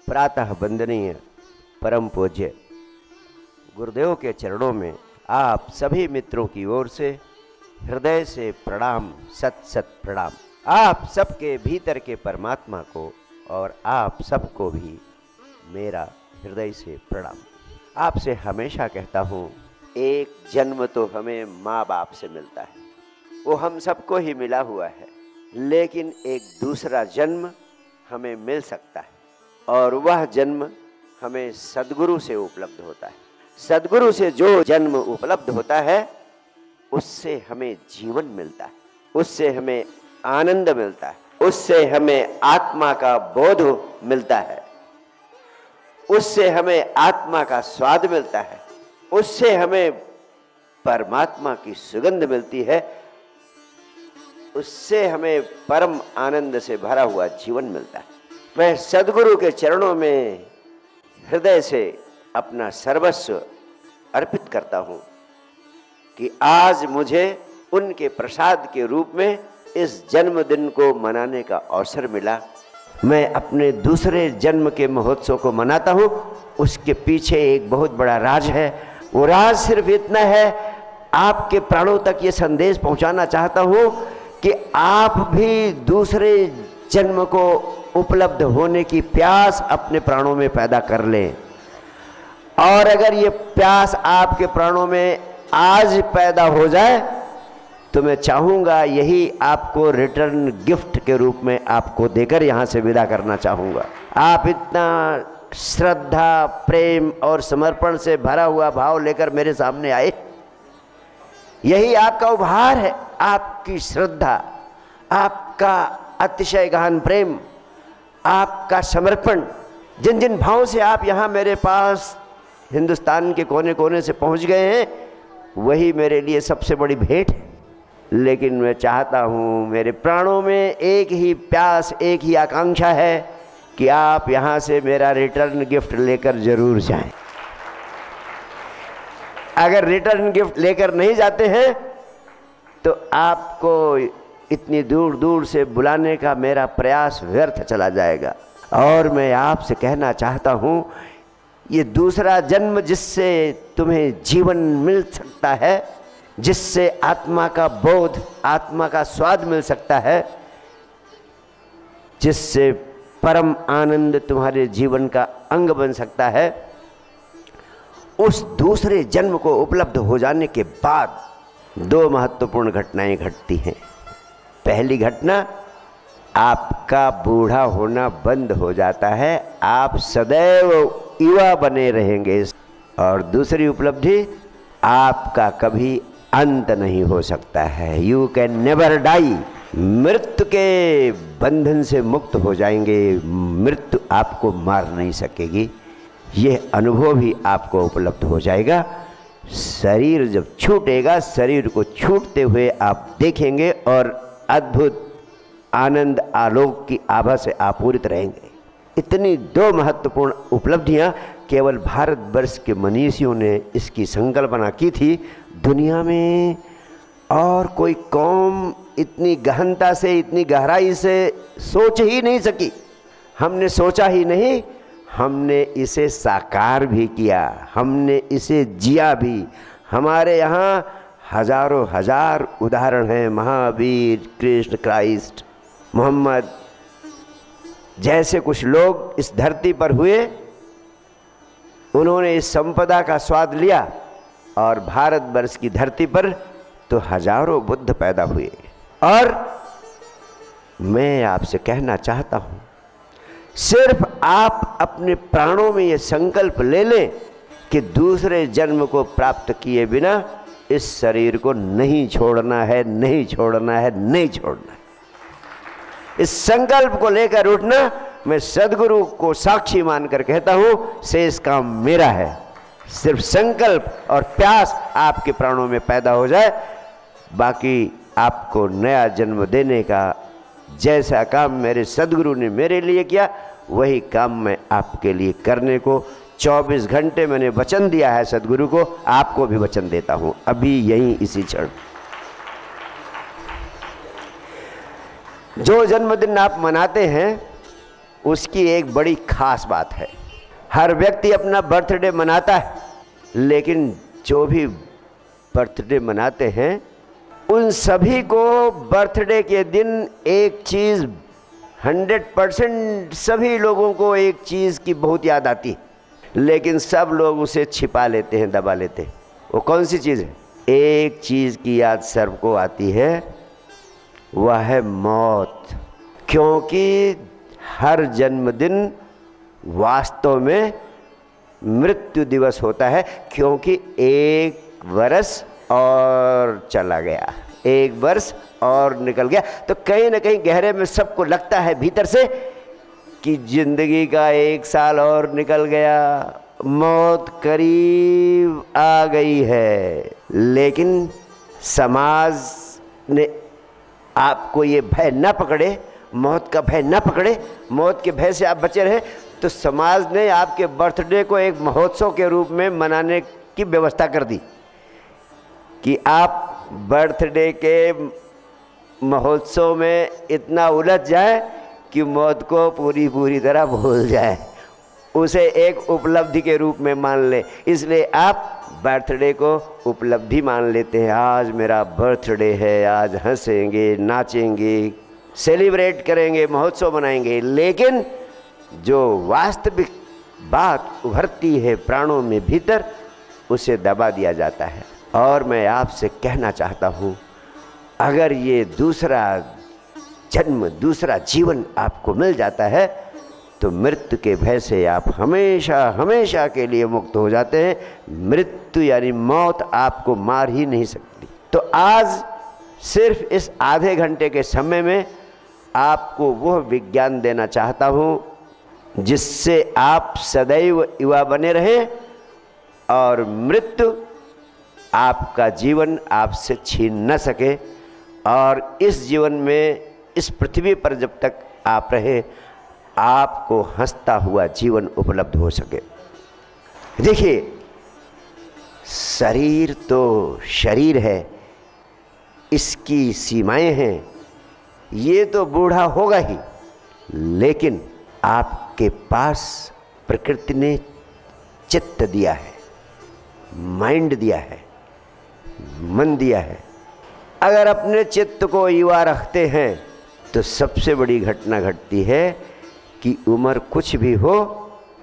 प्रातः वंदनीय परम पूज्य गुरुदेव के चरणों में आप सभी मित्रों की ओर से हृदय से प्रणाम, सत सत प्रणाम। आप सबके भीतर के परमात्मा को और आप सबको भी मेरा हृदय से प्रणाम। आपसे हमेशा कहता हूँ, एक जन्म तो हमें माँ बाप से मिलता है, वो हम सबको ही मिला हुआ है, लेकिन एक दूसरा जन्म हमें मिल सकता है और वह जन्म हमें सद्गुरु से उपलब्ध होता है। सद्गुरु से जो जन्म उपलब्ध होता है उससे हमें जीवन मिलता है, उससे हमें आनंद मिलता है, उससे हमें आत्मा का बोध मिलता है, उससे हमें आत्मा का स्वाद मिलता है, उससे हमें परमात्मा की सुगंध मिलती है, उससे हमें परम आनंद से भरा हुआ जीवन मिलता है। मैं सद्गुरु के चरणों में हृदय से अपना सर्वस्व अर्पित करता हूँ कि आज मुझे उनके प्रसाद के रूप में इस जन्मदिन को मनाने का अवसर मिला। मैं अपने दूसरे जन्म के महोत्सव को मनाता हूँ, उसके पीछे एक बहुत बड़ा राज है। वो राज सिर्फ इतना है, आपके प्राणों तक ये संदेश पहुँचाना चाहता हूँ कि आप भी दूसरे जन्म को उपलब्ध होने की प्यास अपने प्राणों में पैदा कर लें। और अगर ये प्यास आपके प्राणों में आज पैदा हो जाए तो मैं चाहूँगा यही आपको रिटर्न गिफ्ट के रूप में आपको देकर यहाँ से विदा करना चाहूँगा। आप इतना श्रद्धा, प्रेम और समर्पण से भरा हुआ भाव लेकर मेरे सामने आए, यही आपका उपहार है। आपकी श्रद्धा, आपका अतिशय गहन प्रेम, आपका समर्पण, जिन जिन भावों से आप यहाँ मेरे पास हिंदुस्तान के कोने कोने से पहुँच गए हैं, वही मेरे लिए सबसे बड़ी भेंट है। लेकिन मैं चाहता हूँ, मेरे प्राणों में एक ही प्यास, एक ही आकांक्षा है कि आप यहाँ से मेरा रिटर्न गिफ्ट लेकर जरूर जाएं। अगर रिटर्न गिफ्ट लेकर नहीं जाते हैं तो आपको इतनी दूर दूर से बुलाने का मेरा प्रयास व्यर्थ चला जाएगा। और मैं आपसे कहना चाहता हूँ, ये दूसरा जन्म जिससे तुम्हें जीवन मिल सकता है, जिससे आत्मा का बोध, आत्मा का स्वाद मिल सकता है, जिससे परम आनंद तुम्हारे जीवन का अंग बन सकता है, उस दूसरे जन्म को उपलब्ध हो जाने के बाद दो महत्वपूर्ण घटनाएं घटती हैं। पहली घटना, आपका बूढ़ा होना बंद हो जाता है, आप सदैव युवा बने रहेंगे। और दूसरी उपलब्धि, आपका कभी अंत नहीं हो सकता है। You can never die. मृत्यु के बंधन से मुक्त हो जाएंगे, मृत्यु आपको मार नहीं सकेगी। यह अनुभव भी आपको उपलब्ध हो जाएगा। शरीर जब छूटेगा, शरीर को छूटते हुए आप देखेंगे और अद्भुत आनंद, आलोक की आभा से आपूरित रहेंगे। इतनी दो महत्वपूर्ण उपलब्धियां केवल भारतवर्ष के मनीषियों ने इसकी संकल्पना की थी। दुनिया में और कोई कौम इतनी गहनता से, इतनी गहराई से सोच ही नहीं सकी। हमने सोचा ही नहीं, हमने इसे साकार भी किया, हमने इसे जिया भी। हमारे यहाँ हजारों हजार उदाहरण हैं। महावीर, कृष्ण, क्राइस्ट, मोहम्मद जैसे कुछ लोग इस धरती पर हुए, उन्होंने इस संपदा का स्वाद लिया। और भारतवर्ष की धरती पर तो हजारों बुद्ध पैदा हुए। और मैं आपसे कहना चाहता हूँ, सिर्फ आप अपने प्राणों में ये संकल्प ले लें कि दूसरे जन्म को प्राप्त किए बिना इस शरीर को नहीं छोड़ना है, नहीं छोड़ना है, नहीं छोड़ना है। इस संकल्प को लेकर उठना, मैं सद्गुरु को साक्षी मानकर कहता हूँ, शेष काम मेरा है। सिर्फ संकल्प और प्यास आपके प्राणों में पैदा हो जाए, बाकी आपको नया जन्म देने का जैसा काम मेरे सद्गुरु ने मेरे लिए किया, वही काम मैं आपके लिए करने को 24 घंटे मैंने वचन दिया है सद्गुरु को, आपको भी वचन देता हूँ अभी यहीं इसी क्षण। जो जन्मदिन आप मनाते हैं उसकी एक बड़ी खास बात है। हर व्यक्ति अपना बर्थडे मनाता है, लेकिन जो भी बर्थडे मनाते हैं उन सभी को बर्थडे के दिन एक चीज़ 100% सभी लोगों को एक चीज़ की बहुत याद आती है, लेकिन सब लोग उसे छिपा लेते हैं, दबा लेते हैं। वो कौन सी चीज़ है? एक चीज़ की याद सबको आती है, वह है मौत। क्योंकि हर जन्मदिन वास्तव में मृत्यु दिवस होता है, क्योंकि एक वर्ष और चला गया, एक वर्ष और निकल गया। तो कहीं ना कहीं गहरे में सबको लगता है भीतर से कि जिंदगी का एक साल और निकल गया, मौत करीब आ गई है। लेकिन समाज ने आपको ये भय न पकड़े, मौत का भय न पकड़े, मौत के भय से आप बचे रहे, तो समाज ने आपके बर्थडे को एक महोत्सव के रूप में मनाने की व्यवस्था कर दी कि आप बर्थडे के महोत्सव में इतना उलझ जाए कि मौत को पूरी तरह भूल जाए, उसे एक उपलब्धि के रूप में मान ले। इसलिए आप बर्थडे को उपलब्धि मान लेते हैं। आज मेरा बर्थडे है, आज हंसेंगे, नाचेंगे, सेलिब्रेट करेंगे, महोत्सव मनाएंगे। लेकिन जो वास्तविक बात उभरती है प्राणों में भीतर, उसे दबा दिया जाता है। और मैं आपसे कहना चाहता हूँ, अगर ये दूसरा जन्म, दूसरा जीवन आपको मिल जाता है तो मृत्यु के भय से आप हमेशा हमेशा के लिए मुक्त हो जाते हैं। मृत्यु यानी मौत आपको मार ही नहीं सकती। तो आज सिर्फ इस आधे घंटे के समय में आपको वह विज्ञान देना चाहता हूँ जिससे आप सदैव युवा बने रहें और मृत्यु आपका जीवन आपसे छीन न सके, और इस जीवन में, इस पृथ्वी पर जब तक आप रहे, आपको हंसता हुआ जीवन उपलब्ध हो सके। देखिए, शरीर तो शरीर है, इसकी सीमाएं हैं, ये तो बूढ़ा होगा ही, लेकिन आपके पास प्रकृति ने चित्त दिया है, माइंड दिया है, मन दिया है। अगर अपने चित्त को युवा रखते हैं तो सबसे बड़ी घटना घटती है कि उम्र कुछ भी हो,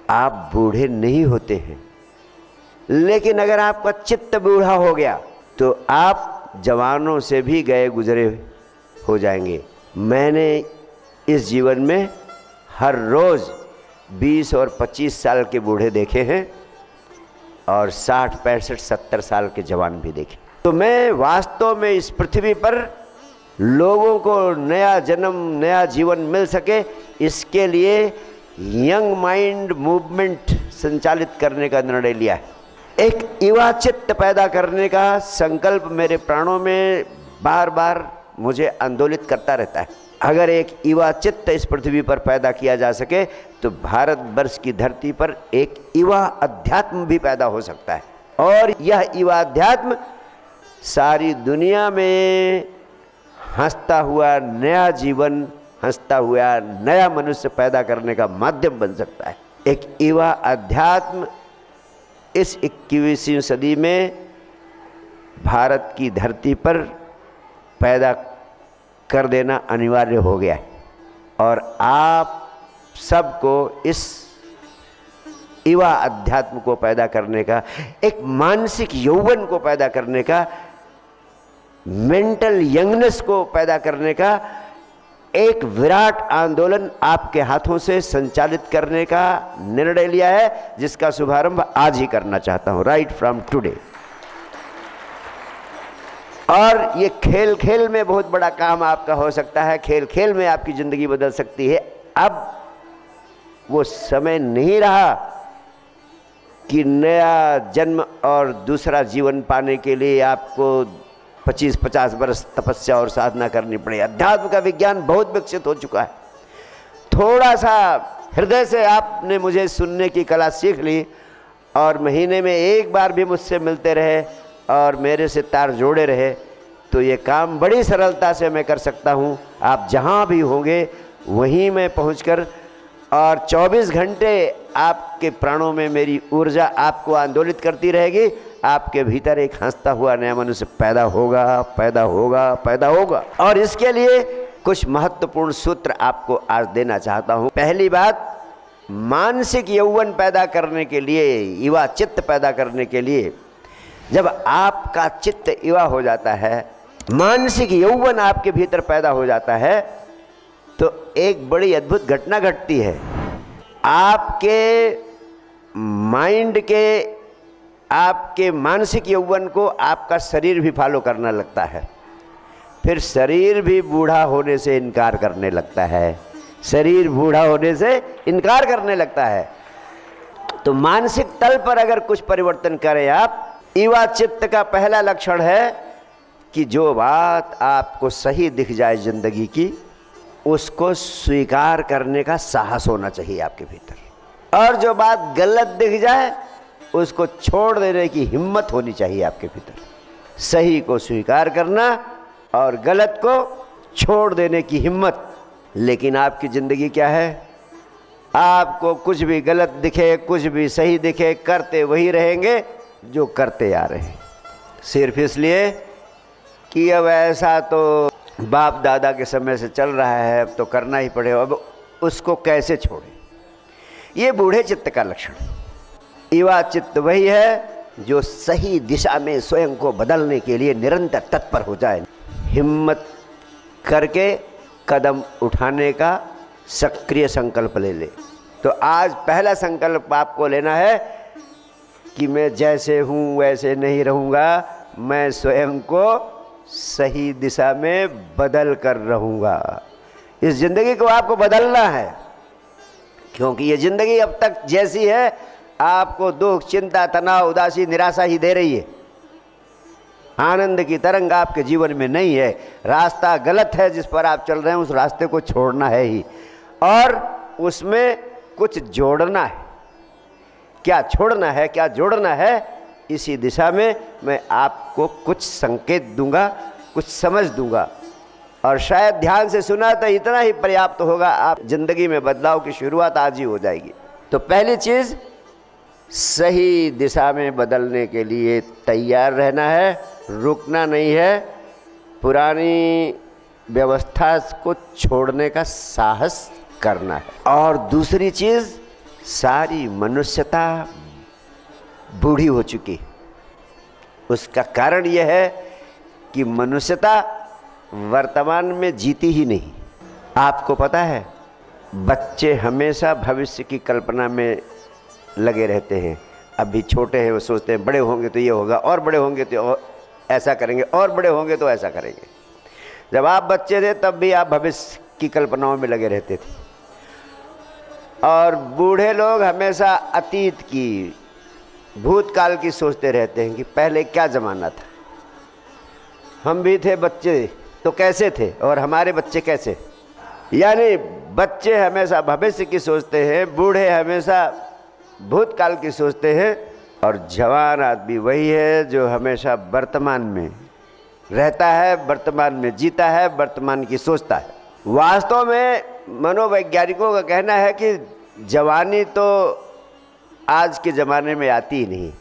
आप बूढ़े नहीं होते हैं। लेकिन अगर आपका चित्त बूढ़ा हो गया तो आप जवानों से भी गए गुजरे हो जाएंगे। मैंने इस जीवन में हर रोज़ 20 और 25 साल के बूढ़े देखे हैं और 60, 65, 70 साल के जवान भी देखे। तो मैं वास्तव में इस पृथ्वी पर लोगों को नया जन्म, नया जीवन मिल सके, इसके लिए यंग माइंड मूवमेंट संचालित करने का निर्णय लिया है। एक युवा चित्त पैदा करने का संकल्प मेरे प्राणों में बार बार मुझे आंदोलित करता रहता है। अगर एक युवा चित्त इस पृथ्वी पर पैदा किया जा सके तो भारतवर्ष की धरती पर एक युवा अध्यात्म भी पैदा हो सकता है, और यह युवा अध्यात्म सारी दुनिया में हंसता हुआ नया जीवन, हंसता हुआ नया मनुष्य पैदा करने का माध्यम बन सकता है। एक युवा अध्यात्म इस 21वीं सदी में भारत की धरती पर पैदा कर देना अनिवार्य हो गया है, और आप सबको इस युवा अध्यात्म को पैदा करने का, एक मानसिक यौवन को पैदा करने का, मेंटल यंगनेस को पैदा करने का एक विराट आंदोलन आपके हाथों से संचालित करने का निर्णय लिया है, जिसका शुभारंभ आज ही करना चाहता हूं, राइट फ्रॉम टुडे। और ये खेल खेल में बहुत बड़ा काम आपका हो सकता है, खेल खेल में आपकी ज़िंदगी बदल सकती है। अब वो समय नहीं रहा कि नया जन्म और दूसरा जीवन पाने के लिए आपको 25-50 वर्ष तपस्या और साधना करनी पड़े। अध्यात्म का विज्ञान बहुत विकसित हो चुका है। थोड़ा सा हृदय से आपने मुझे सुनने की कला सीख ली और महीने में एक बार भी मुझसे मिलते रहे और मेरे से तार जोड़े रहे, तो ये काम बड़ी सरलता से मैं कर सकता हूँ। आप जहाँ भी होंगे वहीं मैं पहुँचकर और 24 घंटे आपके प्राणों में मेरी ऊर्जा आपको आंदोलित करती रहेगी। आपके भीतर एक हंसता हुआ नया मनुष्य पैदा होगा, पैदा होगा, पैदा होगा। और इसके लिए कुछ महत्वपूर्ण सूत्र आपको आज देना चाहता हूं। पहली बात, मानसिक यौवन पैदा करने के लिए, युवा चित्त पैदा करने के लिए, जब आपका चित्त युवा हो जाता है, मानसिक यौवन आपके भीतर पैदा हो जाता है, तो एक बड़ी अद्भुत घटना घटती है। आपके माइंड के, आपके मानसिक यौवन को आपका शरीर भी फॉलो करना लगता है। फिर शरीर भी बूढ़ा होने से इनकार करने लगता है, शरीर बूढ़ा होने से इनकार करने लगता है। तो मानसिक तल पर अगर कुछ परिवर्तन करें आप, युवा चित्त का पहला लक्षण है कि जो बात आपको सही दिख जाए जिंदगी की, उसको स्वीकार करने का साहस होना चाहिए आपके भीतर। और जो बात गलत दिख जाए उसको छोड़ देने की हिम्मत होनी चाहिए आपके भीतर। सही को स्वीकार करना और गलत को छोड़ देने की हिम्मत। लेकिन आपकी ज़िंदगी क्या है? आपको कुछ भी गलत दिखे, कुछ भी सही दिखे, करते वही रहेंगे जो करते आ रहे हैं, सिर्फ इसलिए कि अब ऐसा तो बाप दादा के समय से चल रहा है, अब तो करना ही पड़ेगा, अब उसको कैसे छोड़ें। ये बूढ़े चित्त का लक्षण। युवा चित्त वही है जो सही दिशा में स्वयं को बदलने के लिए निरंतर तत्पर हो जाए, हिम्मत करके कदम उठाने का सक्रिय संकल्प ले ले। तो आज पहला संकल्प आपको लेना है कि मैं जैसे हूँ वैसे नहीं रहूँगा, मैं स्वयं को सही दिशा में बदल कर रहूँगा। इस ज़िंदगी को आपको बदलना है, क्योंकि ये ज़िंदगी अब तक जैसी है आपको दुख, चिंता, तनाव, उदासी, निराशा ही दे रही है। आनंद की तरंग आपके जीवन में नहीं है। रास्ता गलत है जिस पर आप चल रहे हैं, उस रास्ते को छोड़ना है ही, और उसमें कुछ जोड़ना है। क्या छोड़ना है, क्या जोड़ना है, इसी दिशा में मैं आपको कुछ संकेत दूंगा, कुछ समझ दूंगा, और शायद ध्यान से सुना तो इतना ही पर्याप्त होगा। आप जिंदगी में बदलाव की शुरुआत आज ही हो जाएगी। तो पहली चीज़, सही दिशा में बदलने के लिए तैयार रहना है, रुकना नहीं है, पुरानी व्यवस्था को छोड़ने का साहस करना है। और दूसरी चीज़, सारी मनुष्यता बूढ़ी हो चुकी। उसका कारण यह है कि मनुष्यता वर्तमान में जीती ही नहीं। आपको पता है, बच्चे हमेशा भविष्य की कल्पना में लगे रहते हैं। अभी छोटे हैं, वो सोचते हैं बड़े होंगे तो ये होगा, और बड़े होंगे तो ऐसा करेंगे, और बड़े होंगे तो ऐसा करेंगे। जब आप बच्चे थे तब भी आप भविष्य की कल्पनाओं में लगे रहते थे। और बूढ़े लोग हमेशा अतीत की, भूतकाल की सोचते रहते हैं कि पहले क्या ज़माना था, हम भी थे बच्चे तो कैसे थे, और हमारे बच्चे कैसे। यानी बच्चे हमेशा भविष्य की सोचते हैं, बूढ़े हमेशा भूतकाल की सोचते हैं, और जवान आदमी वही है जो हमेशा वर्तमान में रहता है, वर्तमान में जीता है, वर्तमान की सोचता है। वास्तव में मनोवैज्ञानिकों का कहना है कि जवानी तो आज के ज़माने में आती ही नहीं,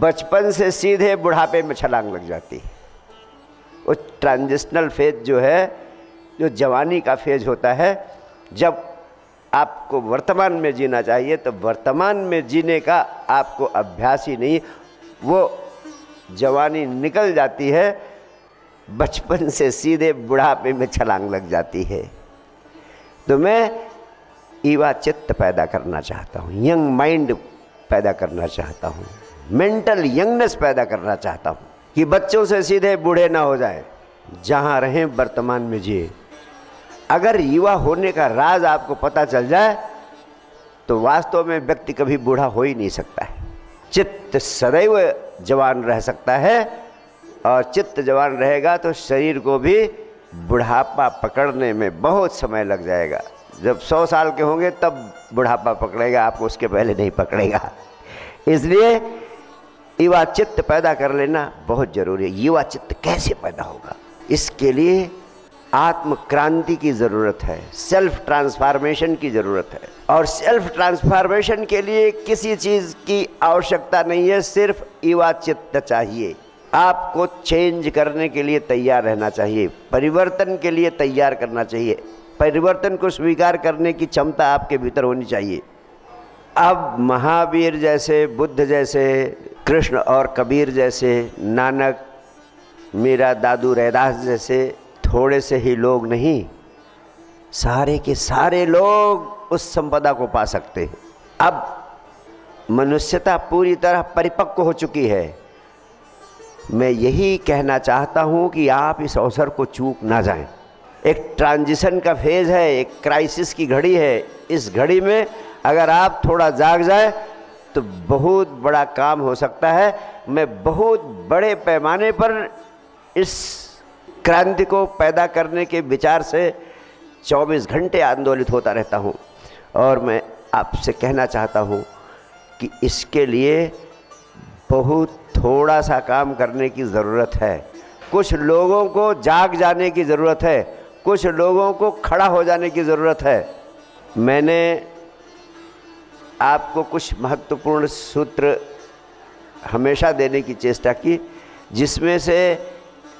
बचपन से सीधे बुढ़ापे में छलांग लग जाती है। वो ट्रांजिशनल फेज जो है, जो जवानी का फेज होता है, जब आपको वर्तमान में जीना चाहिए तो वर्तमान में जीने का आपको अभ्यास ही नहीं, वो जवानी निकल जाती है, बचपन से सीधे बुढ़ापे में छलांग लग जाती है। तो मैं युवा चित्त पैदा करना चाहता हूँ, यंग माइंड पैदा करना चाहता हूँ, मेंटल यंगनेस पैदा करना चाहता हूँ, कि बच्चों से सीधे बूढ़े ना हो जाए, जहाँ रहें वर्तमान में जिए। अगर युवा होने का राज आपको पता चल जाए तो वास्तव में व्यक्ति कभी बूढ़ा हो ही नहीं सकता है। चित्त सदैव जवान रह सकता है, और चित्त जवान रहेगा तो शरीर को भी बुढ़ापा पकड़ने में बहुत समय लग जाएगा। जब 100 साल के होंगे तब बुढ़ापा पकड़ेगा, आपको उसके पहले नहीं पकड़ेगा। इसलिए युवा चित्त पैदा कर लेना बहुत ज़रूरी है। युवा चित्त कैसे पैदा होगा? इसके लिए आत्म क्रांति की ज़रूरत है, सेल्फ ट्रांसफॉर्मेशन की ज़रूरत है। और सेल्फ ट्रांसफॉर्मेशन के लिए किसी चीज़ की आवश्यकता नहीं है, सिर्फ ईवा चित्त चाहिए। आपको चेंज करने के लिए तैयार रहना चाहिए, परिवर्तन के लिए तैयार करना चाहिए, परिवर्तन को स्वीकार करने की क्षमता आपके भीतर होनी चाहिए। अब महावीर जैसे, बुद्ध जैसे, कृष्ण और कबीर जैसे, नानक, मीरा, दादू रैदास जैसे थोड़े से ही लोग नहीं, सारे के सारे लोग उस संपदा को पा सकते हैं। अब मनुष्यता पूरी तरह परिपक्व हो चुकी है। मैं यही कहना चाहता हूँ कि आप इस अवसर को चूक ना जाएं। एक ट्रांजिशन का फेज़ है, एक क्राइसिस की घड़ी है। इस घड़ी में अगर आप थोड़ा जाग जाए तो बहुत बड़ा काम हो सकता है। मैं बहुत बड़े पैमाने पर इस क्रांति को पैदा करने के विचार से 24 घंटे आंदोलित होता रहता हूँ और मैं आपसे कहना चाहता हूँ कि इसके लिए बहुत थोड़ा सा काम करने की ज़रूरत है। कुछ लोगों को जाग जाने की ज़रूरत है, कुछ लोगों को खड़ा हो जाने की ज़रूरत है। मैंने आपको कुछ महत्वपूर्ण सूत्र हमेशा देने की चेष्टा की, जिसमें से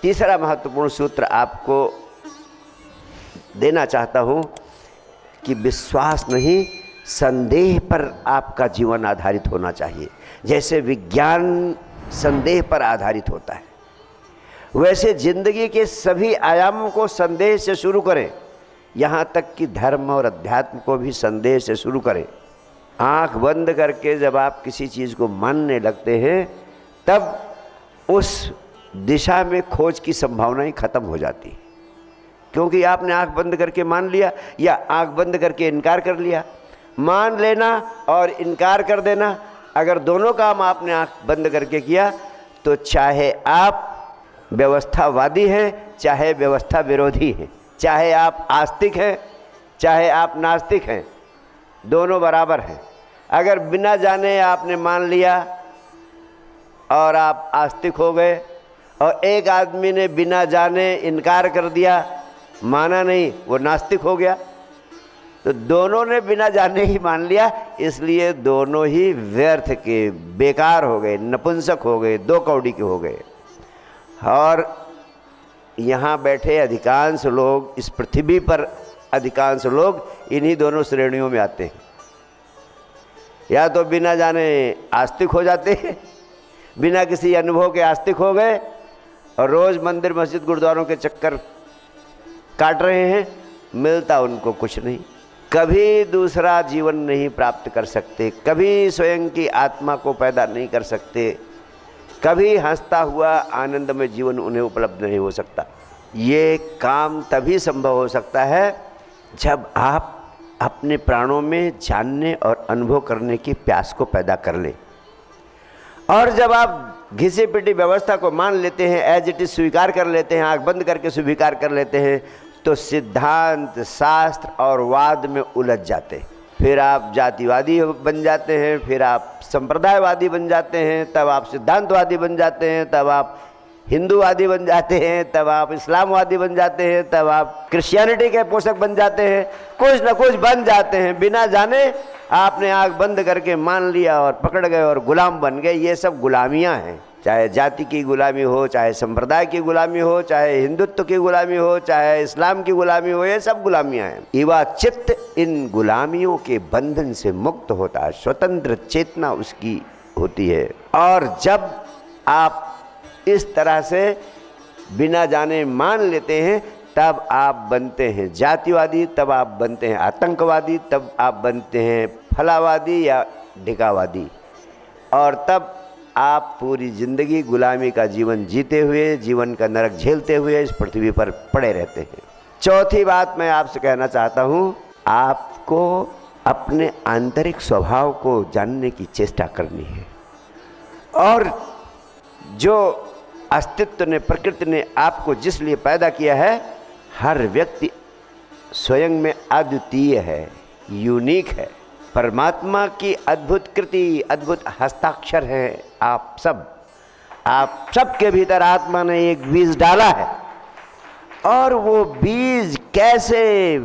तीसरा महत्वपूर्ण सूत्र आपको देना चाहता हूँ कि विश्वास नहीं, संदेह पर आपका जीवन आधारित होना चाहिए। जैसे विज्ञान संदेह पर आधारित होता है, वैसे जिंदगी के सभी आयामों को संदेह से शुरू करें, यहाँ तक कि धर्म और अध्यात्म को भी संदेह से शुरू करें। आँख बंद करके जब आप किसी चीज़ को मानने लगते हैं, तब उस दिशा में खोज की संभावनाएं खत्म हो जाती है, क्योंकि आपने आँख बंद करके मान लिया या आँख बंद करके इनकार कर लिया। मान लेना और इनकार कर देना, अगर दोनों काम आपने आँख बंद करके किया तो चाहे आप व्यवस्थावादी हैं, चाहे व्यवस्था विरोधी हैं, चाहे आप आस्तिक हैं, चाहे आप नास्तिक हैं, दोनों बराबर हैं। अगर बिना जाने आपने मान लिया और आप आस्तिक हो गए, और एक आदमी ने बिना जाने इनकार कर दिया, माना नहीं, वो नास्तिक हो गया, तो दोनों ने बिना जाने ही मान लिया, इसलिए दोनों ही व्यर्थ के, बेकार हो गए, नपुंसक हो गए, दो कौड़ी के हो गए। और यहाँ बैठे अधिकांश लोग, इस पृथ्वी पर अधिकांश लोग इन्हीं दोनों श्रेणियों में आते हैं। या तो बिना जाने आस्तिक हो जाते हैं, बिना किसी अनुभव के आस्तिक हो गए और रोज़ मंदिर मस्जिद गुरुद्वारों के चक्कर काट रहे हैं, मिलता उनको कुछ नहीं, कभी दूसरा जीवन नहीं प्राप्त कर सकते, कभी स्वयं की आत्मा को पैदा नहीं कर सकते, कभी हंसता हुआ आनंदमय जीवन उन्हें उपलब्ध नहीं हो सकता। ये काम तभी संभव हो सकता है जब आप अपने प्राणों में जानने और अनुभव करने की प्यास को पैदा कर लें। और जब आप घिसी पिटी व्यवस्था को मान लेते हैं, एज इट इज स्वीकार कर लेते हैं, आँख बंद करके स्वीकार कर लेते हैं, तो सिद्धांत, शास्त्र और वाद में उलझ जाते हैं। फिर आप जातिवादी बन जाते हैं, फिर आप संप्रदायवादी बन जाते हैं, तब आप सिद्धांतवादी बन जाते हैं, तब आप हिंदूवादी बन जाते हैं, तब आप इस्लामवादी बन जाते हैं, तब आप क्रिश्चियनिटी के पोषक बन जाते हैं, कुछ न कुछ बन जाते हैं। बिना जाने आपने आँख बंद करके मान लिया और पकड़ गए और गुलाम बन गए। ये सब गुलामियाँ हैं, चाहे जाति की गुलामी हो, चाहे संप्रदाय की गुलामी हो, चाहे हिंदुत्व की गुलामी हो, चाहे इस्लाम की गुलामी हो, ये सब गुलामियाँ हैं। ईवा चित्त इन गुलामियों के बंधन से मुक्त होता है, स्वतंत्र चेतना उसकी होती है। और जब आप इस तरह से बिना जाने मान लेते हैं, तब आप बनते हैं जातिवादी, तब आप बनते हैं आतंकवादी, तब आप बनते हैं फलावादी या ढिकावादी, और तब आप पूरी ज़िंदगी गुलामी का जीवन जीते हुए, जीवन का नरक झेलते हुए इस पृथ्वी पर पड़े रहते हैं। चौथी बात मैं आपसे कहना चाहता हूँ, आपको अपने आंतरिक स्वभाव को जानने की चेष्टा करनी है। और जो अस्तित्व ने, प्रकृति ने आपको जिस लिए पैदा किया है, हर व्यक्ति स्वयं में अद्वितीय है, यूनिक है। परमात्मा की अद्भुत कृति, अद्भुत हस्ताक्षर है आप सब के भीतर आत्मा ने एक बीज डाला है, और वो बीज कैसे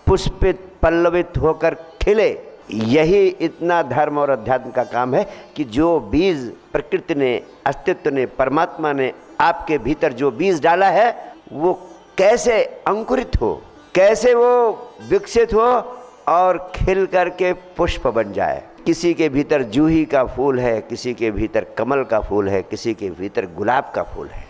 पुष्पित, पल्लवित होकर खिले, यही इतना धर्म और अध्यात्म का काम है कि जो बीज प्रकृति ने, अस्तित्व ने, परमात्मा ने आपके भीतर जो बीज डाला है वो कैसे अंकुरित हो, कैसे वो विकसित हो और खिल करके पुष्प बन जाए। किसी के भीतर जूही का फूल है, किसी के भीतर कमल का फूल है, किसी के भीतर गुलाब का फूल है।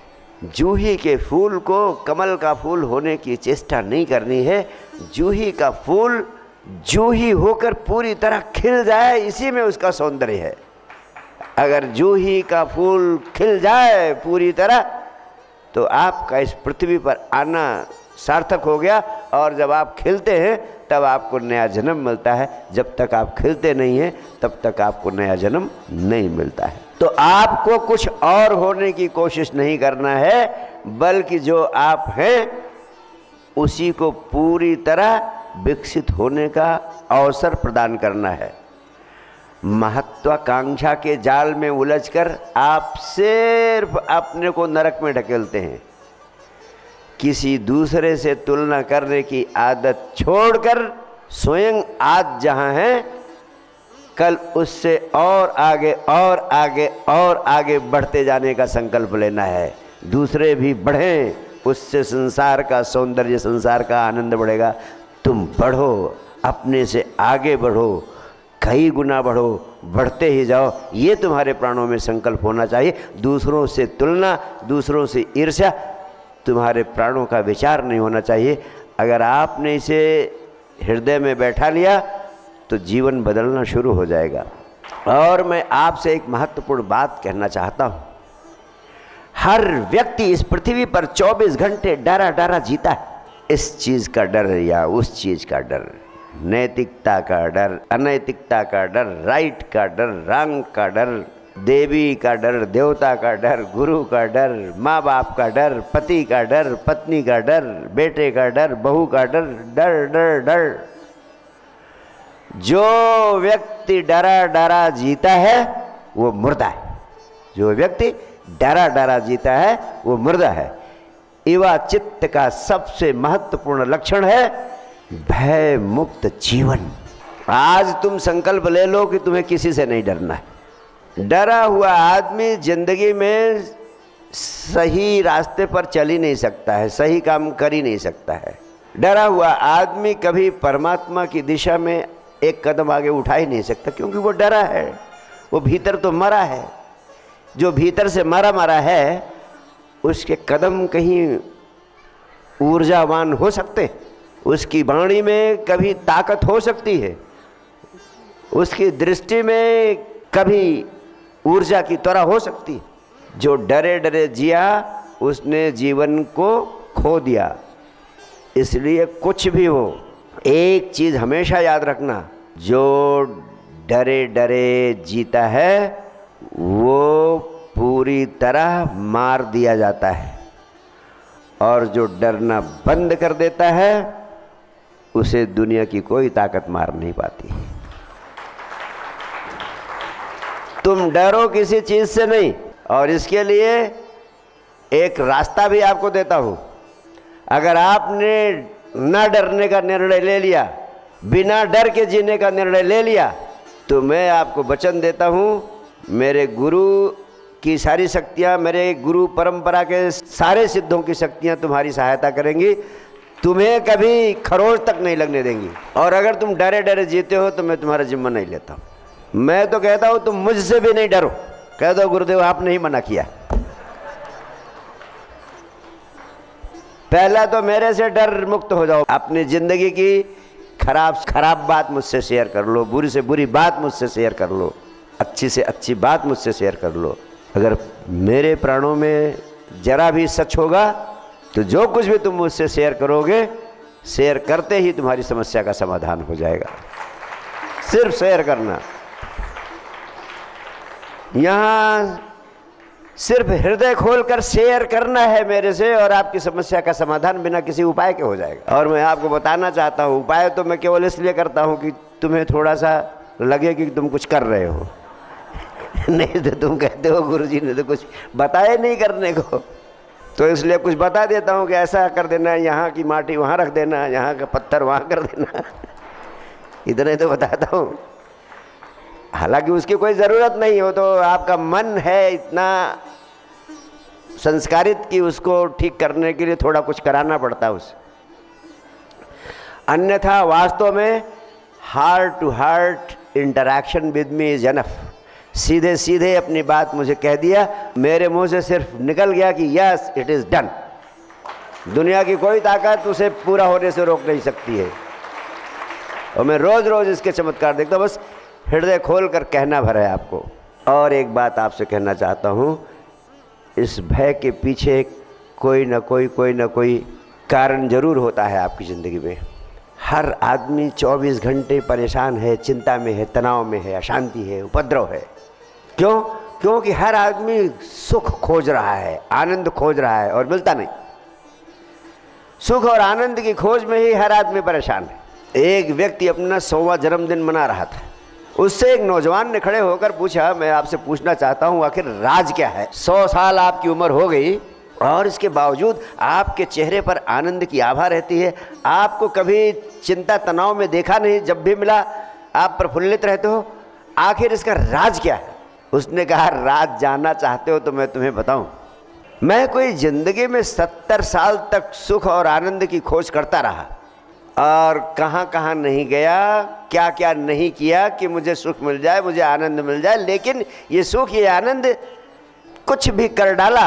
जूही के फूल को कमल का फूल होने की चेष्टा नहीं करनी है। जूही का फूल जूही होकर पूरी तरह खिल जाए, इसी में उसका सौंदर्य है। अगर जूही का फूल खिल जाए पूरी तरह तो आपका इस पृथ्वी पर आना सार्थक हो गया। और जब आप खिलते हैं तब आपको नया जन्म मिलता है। जब तक आप खिलते नहीं हैं तब तक आपको नया जन्म नहीं मिलता है। तो आपको कुछ और होने की कोशिश नहीं करना है, बल्कि जो आप हैं उसी को पूरी तरह विकसित होने का अवसर प्रदान करना है। महत्वाकांक्षा के जाल में उलझकर आप सिर्फ अपने को नरक में ढकेलते हैं। किसी दूसरे से तुलना करने की आदत छोड़कर स्वयं आज जहां है कल उससे और आगे और आगे और आगे बढ़ते जाने का संकल्प लेना है। दूसरे भी बढ़ें, उससे संसार का सौंदर्य, संसार का आनंद बढ़ेगा। तुम बढ़ो, अपने से आगे बढ़ो, कई गुना बढ़ो, बढ़ते ही जाओ। ये तुम्हारे प्राणों में संकल्प होना चाहिए। दूसरों से तुलना, दूसरों से ईर्ष्या तुम्हारे प्राणों का विचार नहीं होना चाहिए। अगर आपने इसे हृदय में बैठा लिया तो जीवन बदलना शुरू हो जाएगा। और मैं आपसे एक महत्वपूर्ण बात कहना चाहता हूँ। हर व्यक्ति इस पृथ्वी पर 24 घंटे डरा डरा जीता है। इस चीज़ का डर या उस चीज़ का डर, नैतिकता का डर, अनैतिकता का डर, राइट का डर, रंग का डर, देवी का डर, देवता का डर, गुरु का डर, माँ बाप का डर, पति का डर, पत्नी का डर, बेटे का डर, बहू का डर, डर डर डर। जो व्यक्ति डरा डरा जीता है वो मुर्दा है। जो व्यक्ति डरा डरा जीता है वो मुर्दा है। युवा चित्त का सबसे महत्वपूर्ण लक्षण है भय मुक्त जीवन। आज तुम संकल्प ले लो कि तुम्हें किसी से नहीं डरना है। डरा हुआ आदमी जिंदगी में सही रास्ते पर चल ही नहीं सकता है, सही काम कर ही नहीं सकता है। डरा हुआ आदमी कभी परमात्मा की दिशा में एक कदम आगे उठा ही नहीं सकता, क्योंकि वो डरा है। वो भीतर तो मरा है। जो भीतर से मरा है उसके कदम कहीं ऊर्जावान हो सकते, उसकी वाणी में कभी ताकत हो सकती है, उसकी दृष्टि में कभी ऊर्जा की त्वरा हो सकती। जो डरे डरे जिया उसने जीवन को खो दिया। इसलिए कुछ भी हो, एक चीज़ हमेशा याद रखना, जो डरे डरे जीता है वो पूरी तरह मार दिया जाता है, और जो डरना बंद कर देता है उसे दुनिया की कोई ताकत मार नहीं पाती। तुम डरो किसी चीज़ से नहीं। और इसके लिए एक रास्ता भी आपको देता हूँ। अगर आपने न डरने का निर्णय ले लिया, बिना डर के जीने का निर्णय ले लिया, तो मैं आपको वचन देता हूँ, मेरे गुरु की सारी शक्तियाँ, मेरे गुरु परंपरा के सारे सिद्धों की शक्तियाँ तुम्हारी सहायता करेंगी। तुम्हें कभी खरोच तक नहीं लगने देंगी। और अगर तुम डरे डरे जीते हो तो मैं तुम्हारा जिम्मा नहीं लेता हूँ। मैं तो कहता हूँ तुम मुझसे भी नहीं डरो। कह दो गुरुदेव आपने ही मना किया। पहला तो मेरे से डर मुक्त हो जाओ। अपनी जिंदगी की खराब बात मुझसे शेयर कर लो, बुरी से बुरी बात मुझसे शेयर कर लो, अच्छी से अच्छी बात मुझसे शेयर कर लो। अगर मेरे प्राणों में जरा भी सच होगा तो जो कुछ भी तुम मुझसे शेयर करोगे, शेयर करते ही तुम्हारी समस्या का समाधान हो जाएगा। सिर्फ शेयर करना। यहाँ सिर्फ हृदय खोलकर शेयर करना है मेरे से, और आपकी समस्या का समाधान बिना किसी उपाय के हो जाएगा। और मैं आपको बताना चाहता हूँ, उपाय तो मैं केवल इसलिए करता हूँ कि तुम्हें थोड़ा सा लगे कि तुम कुछ कर रहे हो। नहीं तो तुम कहते हो गुरुजी ने तो कुछ बताया नहीं करने को, तो इसलिए कुछ बता देता हूँ कि ऐसा कर देना, यहाँ की माटी वहाँ रख देना, यहाँ का पत्थर वहाँ कर देना। इतना ही तो बताता हूँ। हालांकि उसकी कोई ज़रूरत नहीं हो, तो आपका मन है इतना संस्कारित कि उसको ठीक करने के लिए थोड़ा कुछ कराना पड़ता है उसे। अन्यथा वास्तव में heart to heart interaction with me is enough. सीधे सीधे अपनी बात मुझे कह दिया, मेरे मुंह से सिर्फ निकल गया कि यस इट इज़ डन। दुनिया की कोई ताकत उसे पूरा होने से रोक नहीं सकती है। और मैं रोज़ रोज़ इसके चमत्कार देखता हूँ, बस हृदय खोल कर कहना भर है आपको। और एक बात आपसे कहना चाहता हूँ, इस भय के पीछे कोई ना कोई कारण जरूर होता है आपकी ज़िंदगी में। हर आदमी 24 घंटे परेशान है, चिंता में है, तनाव में है, अशांति है, उपद्रव है। क्यों? क्योंकि हर आदमी सुख खोज रहा है, आनंद खोज रहा है और मिलता नहीं। सुख और आनंद की खोज में ही हर आदमी परेशान है। एक व्यक्ति अपना 100वां जन्मदिन मना रहा था। उससे एक नौजवान ने खड़े होकर पूछा, मैं आपसे पूछना चाहता हूं आखिर राज क्या है? 100 साल आपकी उम्र हो गई और इसके बावजूद आपके चेहरे पर आनंद की आभा रहती है। आपको कभी चिंता तनाव में देखा नहीं, जब भी मिला आप प्रफुल्लित रहते हो। आखिर इसका राज क्या है? उसने कहा, राज जानना चाहते हो तो मैं तुम्हें बताऊं। मैं कोई जिंदगी में 70 साल तक सुख और आनंद की खोज करता रहा और कहाँ कहाँ नहीं गया, क्या क्या नहीं किया कि मुझे सुख मिल जाए, मुझे आनंद मिल जाए। लेकिन ये सुख, ये आनंद कुछ भी कर डाला।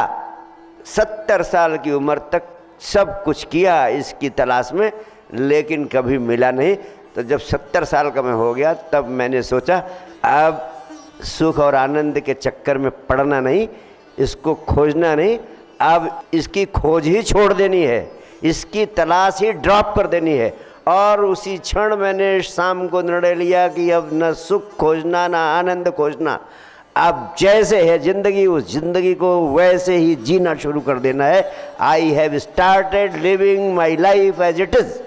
70 साल की उम्र तक सब कुछ किया इसकी तलाश में, लेकिन कभी मिला नहीं। तो जब 70 साल का मैं हो गया, तब मैंने सोचा अब सुख और आनंद के चक्कर में पड़ना नहीं, इसको खोजना नहीं, अब इसकी खोज ही छोड़ देनी है, इसकी तलाश ही ड्रॉप कर देनी है। और उसी क्षण मैंने शाम को निर्णय लिया कि अब न सुख खोजना ना आनंद खोजना, अब जैसे है जिंदगी उस जिंदगी को वैसे ही जीना शुरू कर देना है। I have started living my life as it is.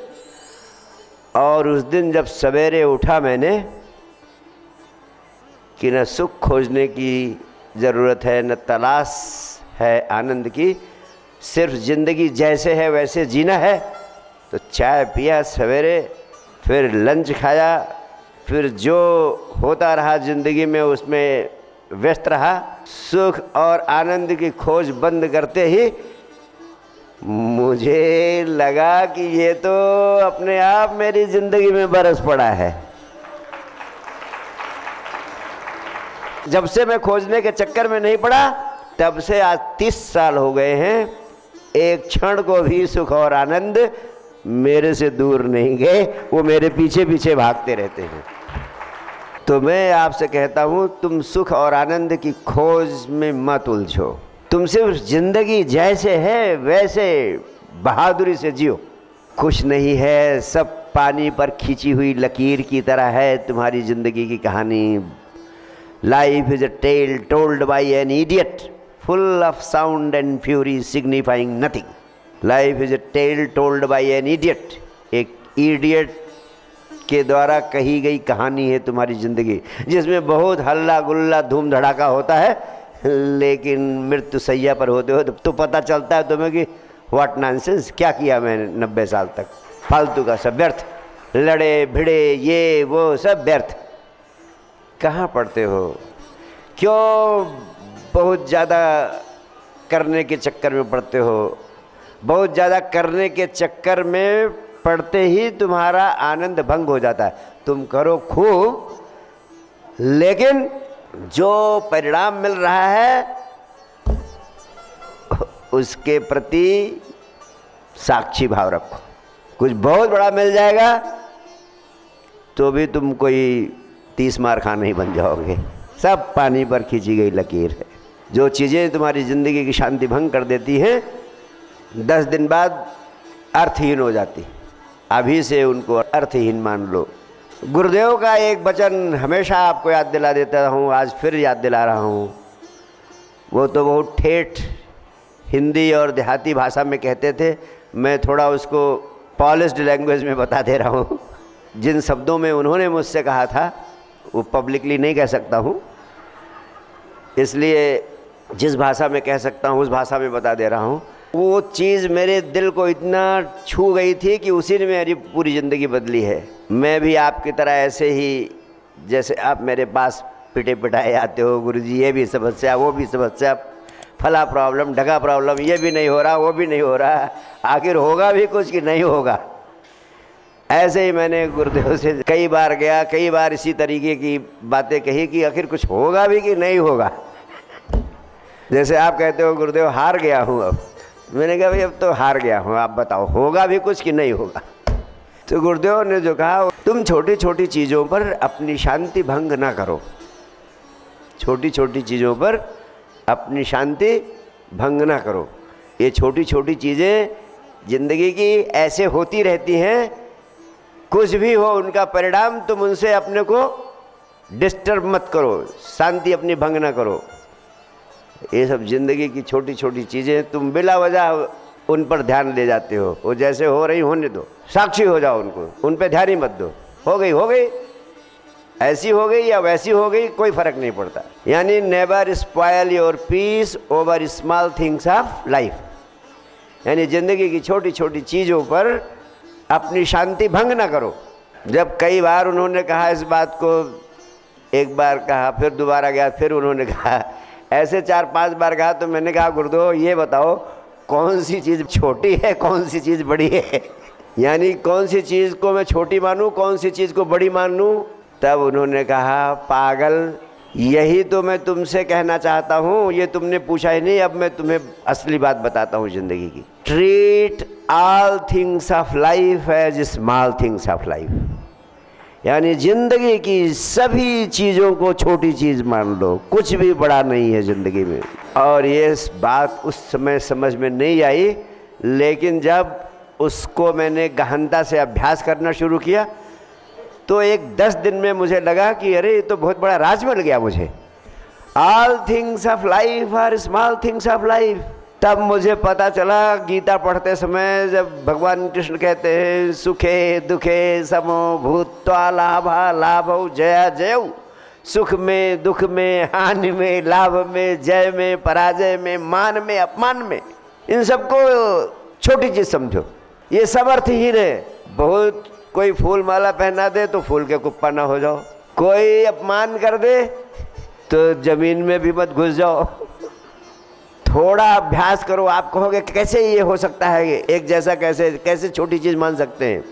और उस दिन जब सवेरे उठा मैंने कि न सुख खोजने की ज़रूरत है, न तलाश है आनंद की, सिर्फ ज़िंदगी जैसे है वैसे जीना है। तो चाय पिया सवेरे, फिर लंच खाया, फिर जो होता रहा ज़िंदगी में उसमें व्यस्त रहा। सुख और आनंद की खोज बंद करते ही मुझे लगा कि ये तो अपने आप मेरी ज़िंदगी में बरस पड़ा है। जब से मैं खोजने के चक्कर में नहीं पड़ा, तब से आज 30 साल हो गए हैं, एक क्षण को भी सुख और आनंद मेरे से दूर नहीं गए, वो मेरे पीछे पीछे भागते रहते हैं। तो मैं आपसे कहता हूँ, तुम सुख और आनंद की खोज में मत उलझो। तुम सिर्फ जिंदगी जैसे है वैसे बहादुरी से जियो। कुछ नहीं है, सब पानी पर खींची हुई लकीर की तरह है तुम्हारी जिंदगी की कहानी। Life is a tale told by an idiot full of sound and fury signifying nothing. Life is a tale told by an idiot. एक idiot के द्वारा कही गई कहानी है तुम्हारी ज़िंदगी, जिसमें बहुत हल्ला गुल्ला धूम धड़ाका होता है, लेकिन मृत्यु सैया पर होते हो तो पता चलता है तुम्हें कि व्हाट नॉनसेंस, क्या किया मैंने 90 साल तक, फालतू का सब व्यर्थ, लड़े भिड़े ये वो सब व्यर्थ। कहाँ पढ़ते हो? क्यों बहुत ज़्यादा करने के चक्कर में पड़ते हो? बहुत ज़्यादा करने के चक्कर में पड़ते ही तुम्हारा आनंद भंग हो जाता है। तुम करो खूब, लेकिन जो परिणाम मिल रहा है उसके प्रति साक्षी भाव रखो। कुछ बहुत बड़ा मिल जाएगा तो भी तुम कोई 30 मार खां नहीं बन जाओगे। सब पानी पर खींची गई लकीर है। जो चीज़ें तुम्हारी ज़िंदगी की शांति भंग कर देती हैं, 10 दिन बाद अर्थहीन हो जाती। अभी से उनको अर्थहीन मान लो। गुरुदेव का एक वचन हमेशा आपको याद दिला देता हूँ, आज फिर याद दिला रहा हूँ। वो तो बहुत ठेठ हिंदी और देहाती भाषा में कहते थे, मैं थोड़ा उसको पॉलिश्ड लैंग्वेज में बता दे रहा हूँ। जिन शब्दों में उन्होंने मुझसे कहा था वो पब्लिकली नहीं कह सकता हूँ, इसलिए जिस भाषा में कह सकता हूँ उस भाषा में बता दे रहा हूँ। वो चीज़ मेरे दिल को इतना छू गई थी कि उसी ने मेरी पूरी ज़िंदगी बदली है। मैं भी आपकी तरह ऐसे ही, जैसे आप मेरे पास पिटे पिटाए आते हो, गुरुजी ये भी समस्या, वो भी समस्या, फला प्रॉब्लम, ढका प्रॉब्लम, ये भी नहीं हो रहा, वो भी नहीं हो रहा, आखिर होगा भी कुछ कि नहीं होगा। ऐसे ही मैंने गुरुदेव से कई बार गया, कई बार इसी तरीके की बातें कही कि आखिर कुछ होगा भी कि नहीं होगा। जैसे आप कहते हो गुरुदेव हार गया हूँ, अब मैंने कहा भाई अब तो हार गया हूँ, आप बताओ होगा भी कुछ कि नहीं होगा। तो गुरुदेव ने जो कहा, तुम छोटी छोटी चीज़ों पर अपनी शांति भंग ना करो, छोटी छोटी चीज़ों पर अपनी शांति भंग ना करो। ये छोटी छोटी चीज़ें जिंदगी की ऐसे होती रहती हैं, कुछ भी हो उनका परिणाम तुम उनसे अपने को डिस्टर्ब मत करो, शांति अपनी भंग ना करो। ये सब जिंदगी की छोटी छोटी चीज़ें तुम बिला वजह उन पर ध्यान ले जाते हो, वो जैसे हो रही होने दो, साक्षी हो जाओ उनको, उन पे ध्यान ही मत दो। हो गई, ऐसी हो गई या वैसी हो गई, कोई फर्क नहीं पड़ता। यानी never spoil your peace over small things of life, यानी जिंदगी की छोटी छोटी चीज़ों पर अपनी शांति भंग ना करो। जब कई बार उन्होंने कहा इस बात को, एक बार कहा, फिर दोबारा गया, फिर उन्होंने कहा, ऐसे 4-5 बार कहा, तो मैंने कहा गुरुदेव ये बताओ कौन सी चीज़ छोटी है, कौन सी चीज़ बड़ी है, यानी कौन सी चीज़ को मैं छोटी मानूं, कौन सी चीज़ को बड़ी मानूं। तब उन्होंने कहा पागल, यही तो मैं तुमसे कहना चाहता हूँ, ये तुमने पूछा ही नहीं, अब मैं तुम्हें असली बात बताता हूँ ज़िंदगी की। Treat all things of life as small things of life, यानी जिंदगी की सभी चीज़ों को छोटी चीज़ मान लो, कुछ भी बड़ा नहीं है ज़िंदगी में। और ये बात उस समय समझ में नहीं आई, लेकिन जब उसको मैंने गहनता से अभ्यास करना शुरू किया तो एक 10 दिन में मुझे लगा कि अरे ये तो बहुत बड़ा राज मिल गया मुझे। All things of life are small things of life. तब मुझे पता चला गीता पढ़ते समय जब भगवान कृष्ण कहते हैं सुखे दुखे समो भूत्वा लाभा लाभौ जया जयौ, सुख में दुख में हानि में लाभ में जय में पराजय में मान में अपमान में, इन सबको छोटी चीज़ समझो, ये सब अर्थहीन है। बहुत कोई फूल माला पहना दे तो फूल के कुप्पा ना हो जाओ, कोई अपमान कर दे तो जमीन में भी मत घुस जाओ। थोड़ा अभ्यास करो, आप कहोगे कैसे ये हो सकता है, एक जैसा कैसे छोटी चीज़ मान सकते हैं।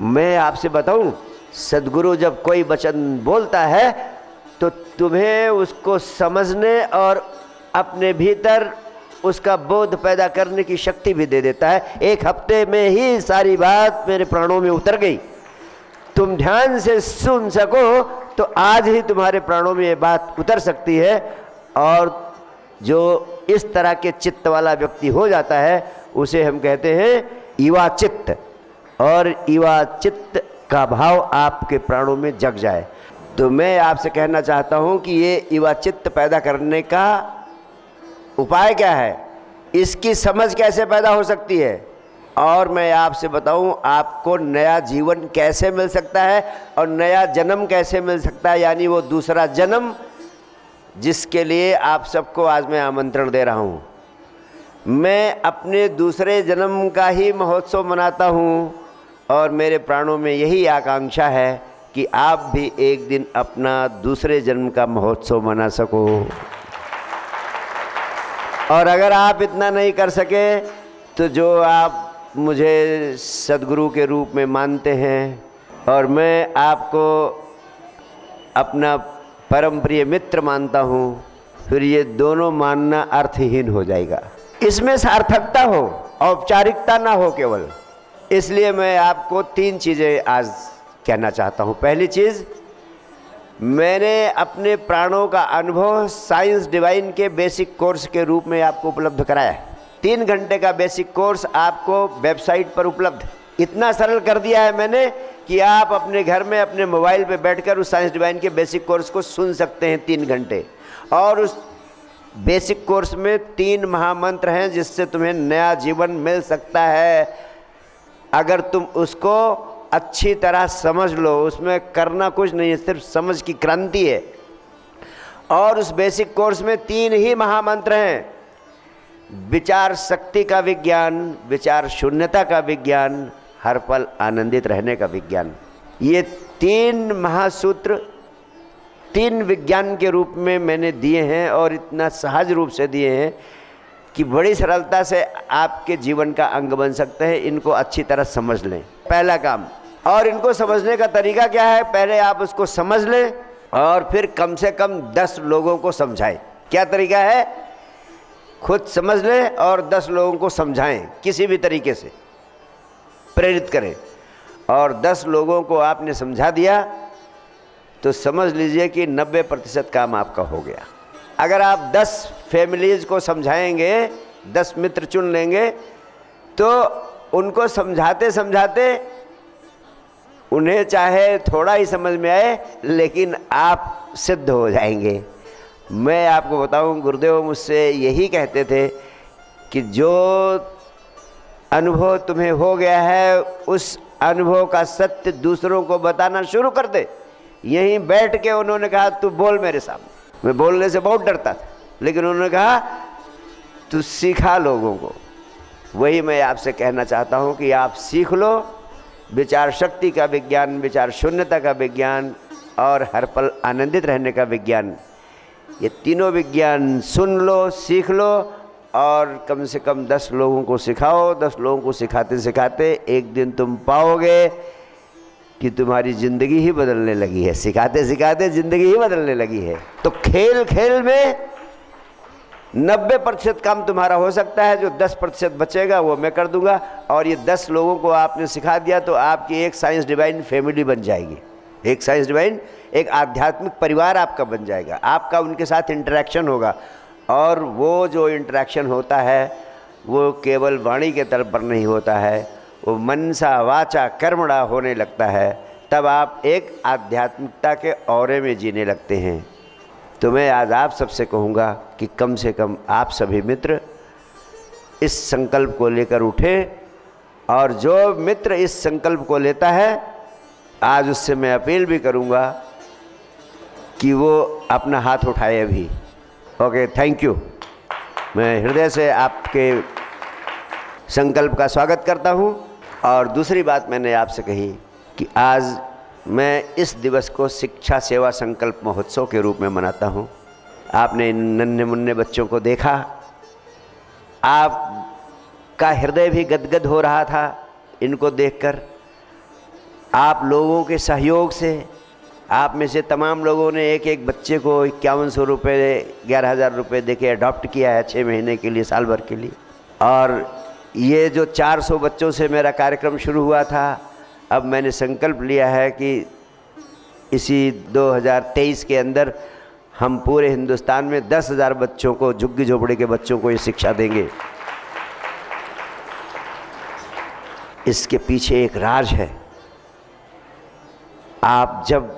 मैं आपसे बताऊं, सदगुरु जब कोई वचन बोलता है तो तुम्हें उसको समझने और अपने भीतर उसका बोध पैदा करने की शक्ति भी दे देता है। 1 हफ्ते में ही सारी बात मेरे प्राणों में उतर गई। तुम ध्यान से सुन सको तो आज ही तुम्हारे प्राणों में ये बात उतर सकती है। और जो इस तरह के चित्त वाला व्यक्ति हो जाता है उसे हम कहते हैं युवा चित्त, और युवा चित्त का भाव आपके प्राणों में जग जाए। तो मैं आपसे कहना चाहता हूँ कि ये युवा चित्त पैदा करने का उपाय क्या है, इसकी समझ कैसे पैदा हो सकती है, और मैं आपसे बताऊं आपको नया जीवन कैसे मिल सकता है और नया जन्म कैसे मिल सकता है, यानी वो दूसरा जन्म जिसके लिए आप सबको आज मैं आमंत्रण दे रहा हूं। मैं अपने दूसरे जन्म का ही महोत्सव मनाता हूं और मेरे प्राणों में यही आकांक्षा है कि आप भी एक दिन अपना दूसरे जन्म का महोत्सव मना सको। और अगर आप इतना नहीं कर सके तो जो आप मुझे सदगुरु के रूप में मानते हैं और मैं आपको अपना परम प्रिय मित्र मानता हूँ, फिर ये दोनों मानना अर्थहीन हो जाएगा। इसमें सार्थकता हो, औपचारिकता ना हो केवल। इसलिए मैं आपको 3 चीज़ें आज कहना चाहता हूँ। पहली चीज़, मैंने अपने प्राणों का अनुभव साइंस डिवाइन के बेसिक कोर्स के रूप में आपको उपलब्ध कराया है। 3 घंटे का बेसिक कोर्स आपको वेबसाइट पर उपलब्ध। इतना सरल कर दिया है मैंने कि आप अपने घर में अपने मोबाइल पे बैठकर उस साइंस डिवाइन के बेसिक कोर्स को सुन सकते हैं 3 घंटे। और उस बेसिक कोर्स में 3 महामंत्र हैं जिससे तुम्हें नया जीवन मिल सकता है, अगर तुम उसको अच्छी तरह समझ लो। उसमें करना कुछ नहीं है, सिर्फ समझ की क्रांति है। और उस बेसिक कोर्स में 3 ही महामंत्र हैं विचार शक्ति का विज्ञान, विचार शून्यता का विज्ञान, हर पल आनंदित रहने का विज्ञान। ये 3 महासूत्र 3 विज्ञान के रूप में मैंने दिए हैं और इतना सहज रूप से दिए हैं कि बड़ी सरलता से आपके जीवन का अंग बन सकते हैं। इनको अच्छी तरह समझ लें, पहला काम। और इनको समझने का तरीका क्या है? पहले आप उसको समझ लें और फिर कम से कम 10 लोगों को समझाएं। क्या तरीका है? खुद समझ लें और 10 लोगों को समझाएं, किसी भी तरीके से प्रेरित करें। और 10 लोगों को आपने समझा दिया तो समझ लीजिए कि 90% काम आपका हो गया। अगर आप 10 फैमिलीज़ को समझाएंगे, 10 मित्र चुन लेंगे, तो उनको समझाते समझाते उन्हें चाहे थोड़ा ही समझ में आए, लेकिन आप सिद्ध हो जाएंगे। मैं आपको बताऊं, गुरुदेव मुझसे यही कहते थे कि जो अनुभव तुम्हें हो गया है उस अनुभव का सत्य दूसरों को बताना शुरू कर दे। यहीं बैठ के उन्होंने कहा तू बोल मेरे सामने। मैं बोलने से बहुत डरता था, लेकिन उन्होंने कहा तू सिखा लोगों को। वही मैं आपसे कहना चाहता हूँ कि आप सीख लो विचार शक्ति का विज्ञान, विचार शून्यता का विज्ञान और हर पल आनंदित रहने का विज्ञान। ये तीनों विज्ञान सुन लो, सीख लो और कम से कम 10 लोगों को सिखाओ। 10 लोगों को सिखाते सिखाते एक दिन तुम पाओगे कि तुम्हारी ज़िंदगी ही बदलने लगी है। सिखाते सिखाते ज़िंदगी ही बदलने लगी है। तो खेल खेल में 90% काम तुम्हारा हो सकता है, जो 10% बचेगा वो मैं कर दूंगा। और ये 10 लोगों को आपने सिखा दिया तो आपकी एक साइंस डिवाइन फैमिली बन जाएगी। एक साइंस डिवाइन, एक आध्यात्मिक परिवार आपका बन जाएगा। आपका उनके साथ इंटरेक्शन होगा और वो जो इंटरेक्शन होता है वो केवल वाणी के तल पर नहीं होता है, वो मनसा वाचा कर्मणा होने लगता है। तब आप एक आध्यात्मिकता के औरे में जीने लगते हैं। तो मैं आज आप सबसे कहूँगा कि कम से कम आप सभी मित्र इस संकल्प को लेकर उठें, और जो मित्र इस संकल्प को लेता है आज उससे मैं अपील भी करूँगा कि वो अपना हाथ उठाए अभी। Okay, thank you. मैं हृदय से आपके संकल्प का स्वागत करता हूँ। और दूसरी बात मैंने आपसे कही कि आज मैं इस दिवस को शिक्षा सेवा संकल्प महोत्सव के रूप में मनाता हूँ। आपने इन नन्हे मुन्ने बच्चों को देखा, आपका हृदय भी गदगद हो रहा था इनको देखकर। आप लोगों के सहयोग से, आप में से तमाम लोगों ने एक एक बच्चे को 5100 रुपये 11,000 रुपये देके अडॉप्ट किया है 6 महीने के लिए, साल भर के लिए। और ये जो 400 बच्चों से मेरा कार्यक्रम शुरू हुआ था, अब मैंने संकल्प लिया है कि इसी 2023 के अंदर हम पूरे हिंदुस्तान में 10,000 बच्चों को, झुग्गी झोपड़ी के बच्चों को ये शिक्षा देंगे। इसके पीछे एक राज है। आप जब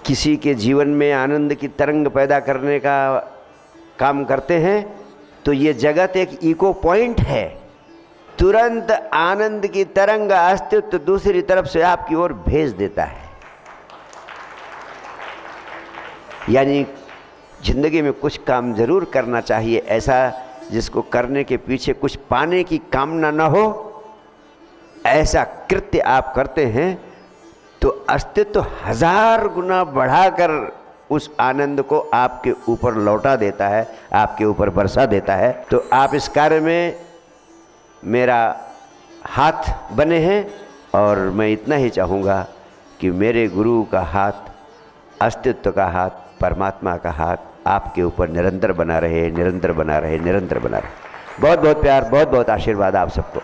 किसी के जीवन में आनंद की तरंग पैदा करने का काम करते हैं तो ये जगत एक इको पॉइंट है। तुरंत आनंद की तरंग अस्तित्व दूसरी तरफ से आपकी ओर भेज देता है। यानी जिंदगी में कुछ काम जरूर करना चाहिए ऐसा जिसको करने के पीछे कुछ पाने की कामना न हो। ऐसा कृत्य आप करते हैं तो अस्तित्व 1000 गुना बढ़ाकर उस आनंद को आपके ऊपर लौटा देता है, आपके ऊपर बरसा देता है। तो आप इस कार्य में मेरा हाथ बने हैं और मैं इतना ही चाहूँगा कि मेरे गुरु का हाथ, अस्तित्व का हाथ, परमात्मा का हाथ आपके ऊपर निरंतर बना रहे, निरंतर बना रहे, निरंतर बना रहे। बहुत बहुत प्यार, बहुत बहुत आशीर्वाद आप सबको।